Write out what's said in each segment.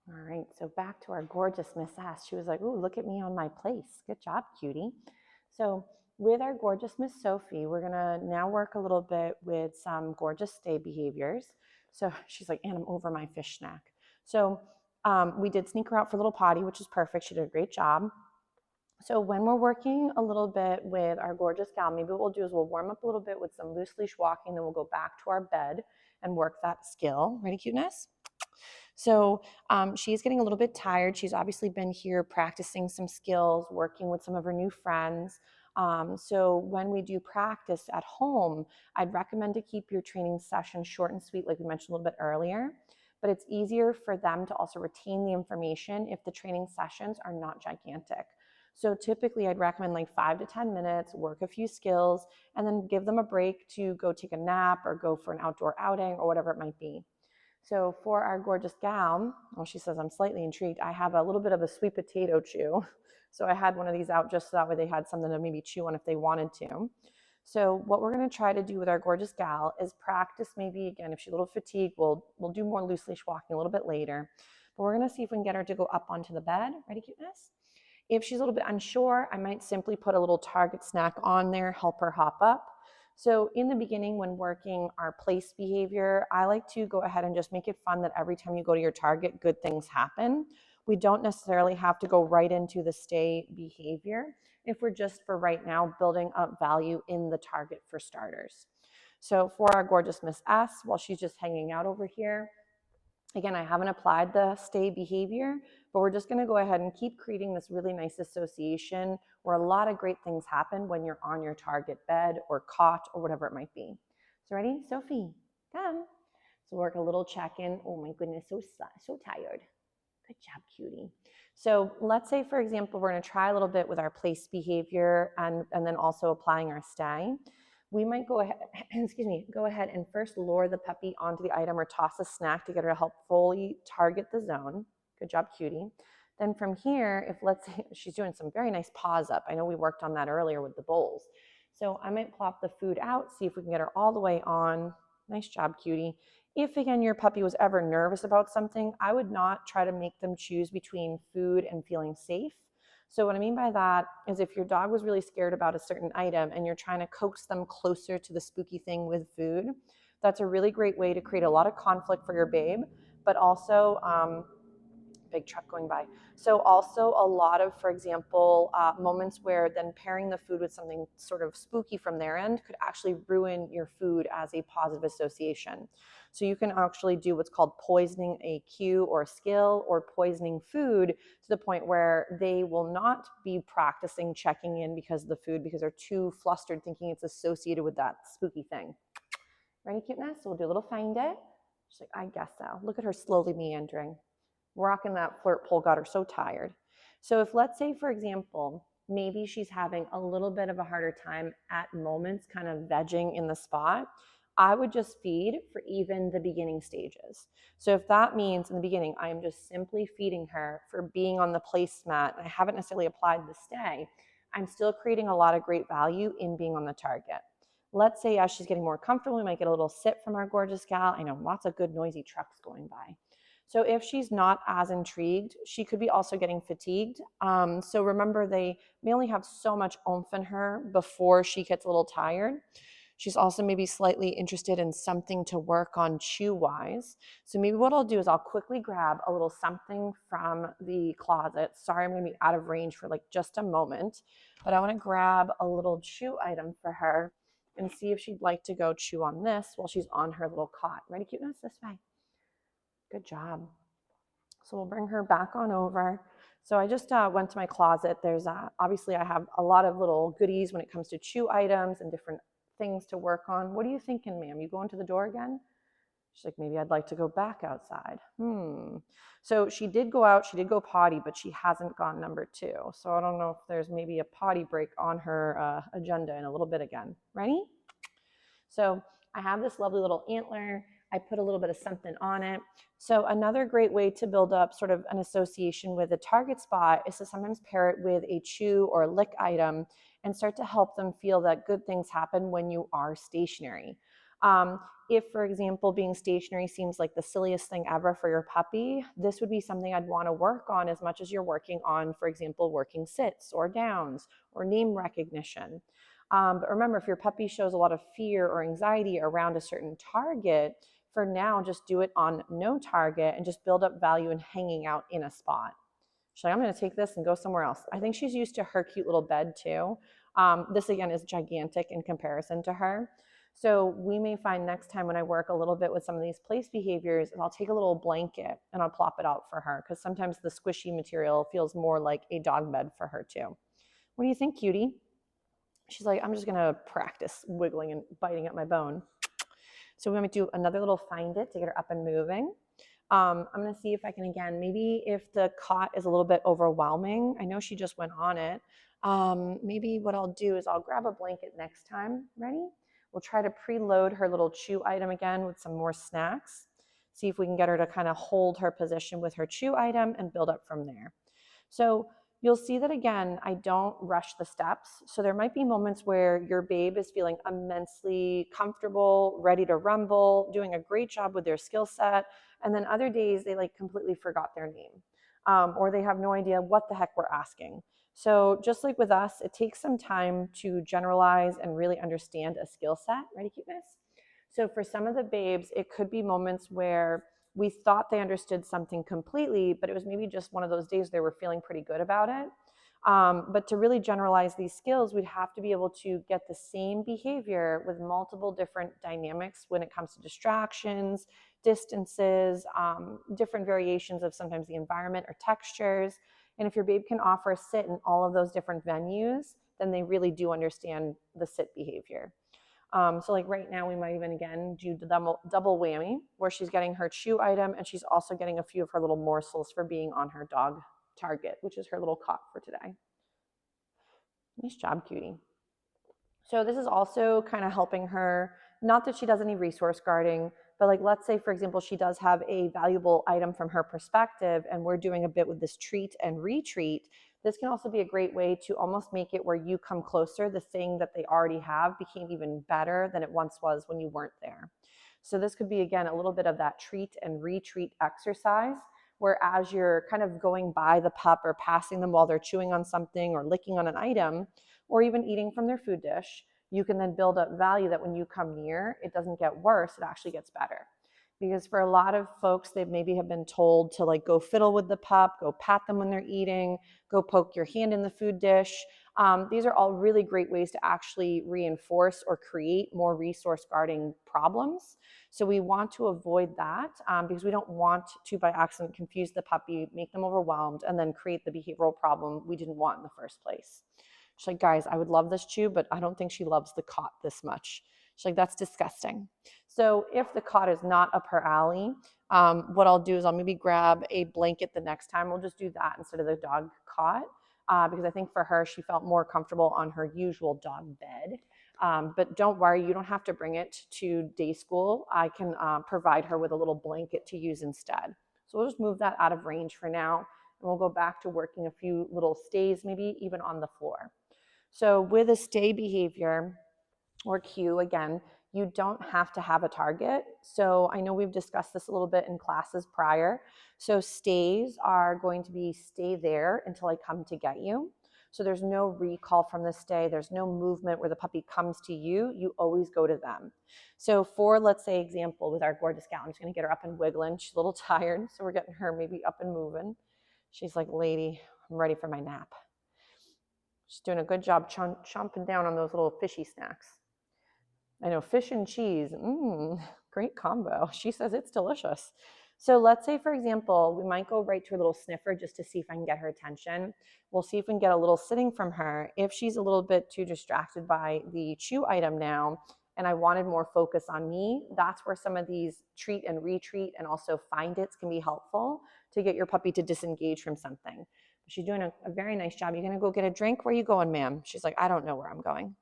All right, so back to our gorgeous Miss S. She was like, ooh, look at me on my place. Good job, cutie. So with our gorgeous Miss Sophie, we're gonna now work a little bit with some gorgeous stay behaviors. So she's like, and I'm over my fish snack. So we did sneak her out for a little potty, which is perfect. She did a great job. So when we're working a little bit with our gorgeous gal, maybe what we'll do is we'll warm up a little bit with some loose leash walking, then we'll go back to our bed and work that skill. Ready, cuteness? So she's getting a little bit tired. She's obviously been here practicing some skills, working with some of her new friends. So when we do practice at home, I'd recommend to keep your training session short and sweet, like we mentioned a little bit earlier. But it's easier for them to also retain the information if the training sessions are not gigantic. So typically I'd recommend like 5 to 10 minutes, work a few skills, and then give them a break to go take a nap or go for an outdoor outing or whatever it might be. So for our gorgeous gal, well, she says, I'm slightly intrigued. I have a little bit of a sweet potato chew. So I had one of these out just so that way they had something to maybe chew on if they wanted to. So what we're going to try to do with our gorgeous gal is practice maybe, again, if she's a little fatigued, we'll do more loose leash walking a little bit later. But we're going to see if we can get her to go up onto the bed. Ready, cuteness? If she's a little bit unsure, I might simply put a little target snack on there, help her hop up. So in the beginning, when working our place behavior, I like to go ahead and just make it fun that every time you go to your target, good things happen. We don't necessarily have to go right into the stay behavior if we're just for right now building up value in the target for starters. So for our gorgeous Miss S, while she's just hanging out over here, again, I haven't applied the stay behavior, but we're just going to go ahead and keep creating this really nice association where a lot of great things happen when you're on your target bed or cot or whatever it might be. So ready? Sophie, come. So work a little check-in. Oh my goodness, so tired. Good job, cutie. So let's say, for example, we're going to try a little bit with our place behavior and then also applying our stay. We might go ahead, go ahead and first lure the puppy onto the item or toss a snack to get her to help fully target the zone. Good job, cutie. Then from here, if let's say she's doing some very nice paws up. I know we worked on that earlier with the bowls. So I might plop the food out, see if we can get her all the way on. Nice job, cutie. If again your puppy was ever nervous about something, I would not try to make them choose between food and feeling safe. So what I mean by that is if your dog was really scared about a certain item and you're trying to coax them closer to the spooky thing with food, that's a really great way to create a lot of conflict for your babe, but also big truck going by. So also a lot of, for example, moments where then pairing the food with something sort of spooky from their end could actually ruin your food as a positive association. So you can actually do what's called poisoning a cue or a skill or poisoning food to the point where they will not be practicing checking in because of the food because they're too flustered thinking it's associated with that spooky thing. Ready, cuteness? So we'll do a little find it. She's like, I guess so. Look at her slowly meandering. Rocking that flirt pole got her so tired. So if let's say, for example, maybe she's having a little bit of a harder time at moments kind of vegging in the spot, I would just feed for even the beginning stages. So if that means in the beginning, I am just simply feeding her for being on the placemat, and I haven't necessarily applied the stay, I'm still creating a lot of great value in being on the target. Let's say as she's getting more comfortable, we might get a little sit from our gorgeous gal. I know lots of good noisy trucks going by. So if she's not as intrigued, she could be also getting fatigued. So remember, they may only have so much oomph in her before she gets a little tired. She's also maybe slightly interested in something to work on chew-wise. So maybe what I'll do is I'll quickly grab a little something from the closet. Sorry, I'm going to be out of range for like just a moment, but I want to grab a little chew item for her and see if she'd like to go chew on this while she's on her little cot. Ready, cuteness? This way. Good job. So we'll bring her back on over. So I just went to my closet. There's obviously I have a lot of little goodies when it comes to chew items and different things to work on. What are you thinking, ma'am? You going to the door again? She's like, maybe I'd like to go back outside. So she did go out, she did go potty, but she hasn't gone number 2. So I don't know if there's maybe a potty break on her agenda in a little bit again. Ready? So I have this lovely little antler. I put a little bit of something on it. So another great way to build up sort of an association with a target spot is to sometimes pair it with a chew or a lick item and start to help them feel that good things happen when you are stationary. If, for example, being stationary seems like the silliest thing ever for your puppy, this would be something I'd want to work on as much as you're working on, for example, working sits or downs or name recognition. But remember, if your puppy shows a lot of fear or anxiety around a certain target, for now, just do it on no target and just build up value in hanging out in a spot. She's like, I'm going to take this and go somewhere else. I think she's used to her cute little bed too. This again is gigantic in comparison to her. So we may find next time when I work a little bit with some of these place behaviors, and I'll take a little blanket and I'll plop it out for her, because sometimes the squishy material feels more like a dog bed for her too. What do you think, cutie? She's like, I'm just going to practice wiggling and biting at my bone. So we might do another little find it to get her up and moving. I'm going to see if I can, again, maybe if the cot is a little bit overwhelming, I know she just went on it. Maybe what I'll do is I'll grab a blanket next time. Ready? We'll try to preload her little chew item again with some more snacks. See if we can get her to kind of hold her position with her chew item and build up from there. So you'll see that again, I don't rush the steps. So there might be moments where your babe is feeling immensely comfortable, ready to rumble, doing a great job with their skill set. And then other days they like completely forgot their name, or they have no idea what the heck we're asking. So just like with us, it takes some time to generalize and really understand a skill set. Ready, cuteness? So for some of the babes, it could be moments where we thought they understood something completely, but it was maybe just one of those days they were feeling pretty good about it. But to really generalize these skills, we'd have to be able to get the same behavior with multiple different dynamics when it comes to distractions, distances, different variations of sometimes the environment or textures. And if your babe can offer a sit in all of those different venues, then they really do understand the sit behavior. So like right now, we might even again do the double whammy, where she's getting her chew item and she's also getting a few of her little morsels for being on her dog target, which is her little cot for today. Nice job, cutie. So this is also kind of helping her, not that she does any resource guarding, but like let's say, for example, she does have a valuable item from her perspective and we're doing a bit with this treat and retreat. This can also be a great way to almost make it where you come closer. The thing that they already have became even better than it once was when you weren't there. So this could be, again, a little bit of that treat and retreat exercise, where as you're kind of going by the pup or passing them while they're chewing on something or licking on an item, or even eating from their food dish, you can then build up value that when you come near, it doesn't get worse, it actually gets better. Because for a lot of folks, they maybe have been told to like go fiddle with the pup, go pat them when they're eating, go poke your hand in the food dish. These are all really great ways to actually reinforce or create more resource guarding problems. So we want to avoid that because we don't want to, by accident, confuse the puppy, make them overwhelmed, and then create the behavioral problem we didn't want in the first place. She's like, guys, I would love this chew, but I don't think she loves the cot this much. She's like, that's disgusting. So if the cot is not up her alley, what I'll do is I'll maybe grab a blanket the next time. We'll just do that instead of the dog cot, because I think for her, she felt more comfortable on her usual dog bed. But don't worry, you don't have to bring it to day school. I can provide her with a little blanket to use instead. So we'll just move that out of range for now, and we'll go back to working a few little stays, maybe even on the floor. So with a stay behavior or cue, again, you don't have to have a target. So I know we've discussed this a little bit in classes prior. So stays are going to be stay there until I come to get you. So there's no recall from the stay. There's no movement where the puppy comes to you. You always go to them. So for, let's say, example, with our gorgeous gal, I'm just going to get her up and wiggling. She's a little tired, so we're getting her maybe up and moving. She's like, lady, I'm ready for my nap. She's doing a good job chomping down on those little fishy snacks. I know, fish and cheese, great combo. She says it's delicious. So let's say, for example, we might go right to a little sniffer just to see if I can get her attention. We'll see if we can get a little sitting from her. If she's a little bit too distracted by the chew item now, and I wanted more focus on me, that's where some of these treat and retreat and also find its can be helpful to get your puppy to disengage from something. She's doing a very nice job. You're going to go get a drink? Where are you going, ma'am? She's like, I don't know where I'm going.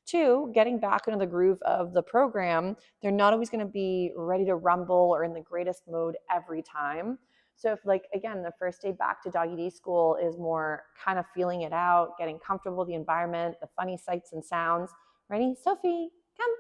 2, getting back into the groove of the program. They're not always going to be ready to rumble or in the greatest mode every time. So if, like, again, the first day back to doggy day school is more kind of feeling it out, getting comfortable with the environment, the funny sights and sounds. Ready? Sophie, come.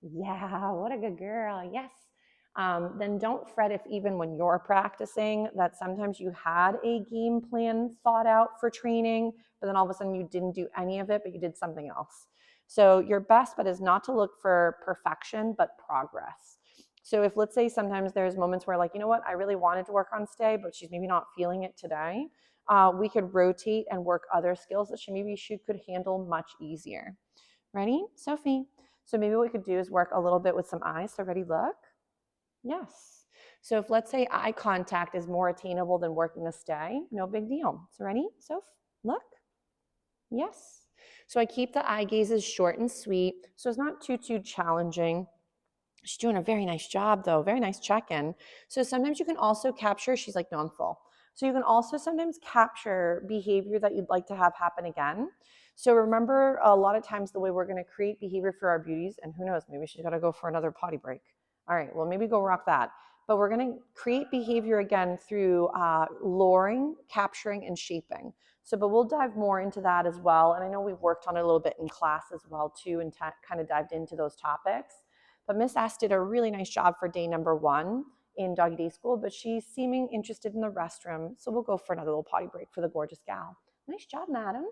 Yeah, what a good girl. Yes. Then don't fret if even when you're practicing that sometimes you had a game plan thought out for training, but then all of a sudden you didn't do any of it, but you did something else. So your best bet is not to look for perfection, but progress. So if let's say sometimes there's moments where like, you know what, I really wanted to work on stay, but she's maybe not feeling it today. We could rotate and work other skills that she could handle much easier. Ready, Sophie? So maybe what we could do is work a little bit with some eyes. So ready, look. Yes. So if let's say eye contact is more attainable than working a stay, no big deal. So ready, Soph? Look. Yes. So I keep the eye gazes short and sweet. So it's not too challenging. She's doing a very nice job though, very nice check-in. So sometimes you can also capture, she's like, no, I'm full. So you can also sometimes capture behavior that you'd like to have happen again. So remember a lot of times the way we're gonna create behavior for our beauties, and who knows, maybe she's gotta go for another potty break. All right, well, maybe go rock that. But we're gonna create behavior again through luring, capturing, and shaping. So, but we'll dive more into that as well. And I know we've worked on it a little bit in class as well too, and kind of dived into those topics. But Miss S did a really nice job for day number 1 in doggy day school, but she's seeming interested in the restroom. So we'll go for another little potty break for the gorgeous gal. Nice job, madam.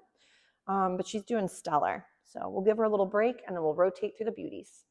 But she's doing stellar. So we'll give her a little break and then we'll rotate through the beauties.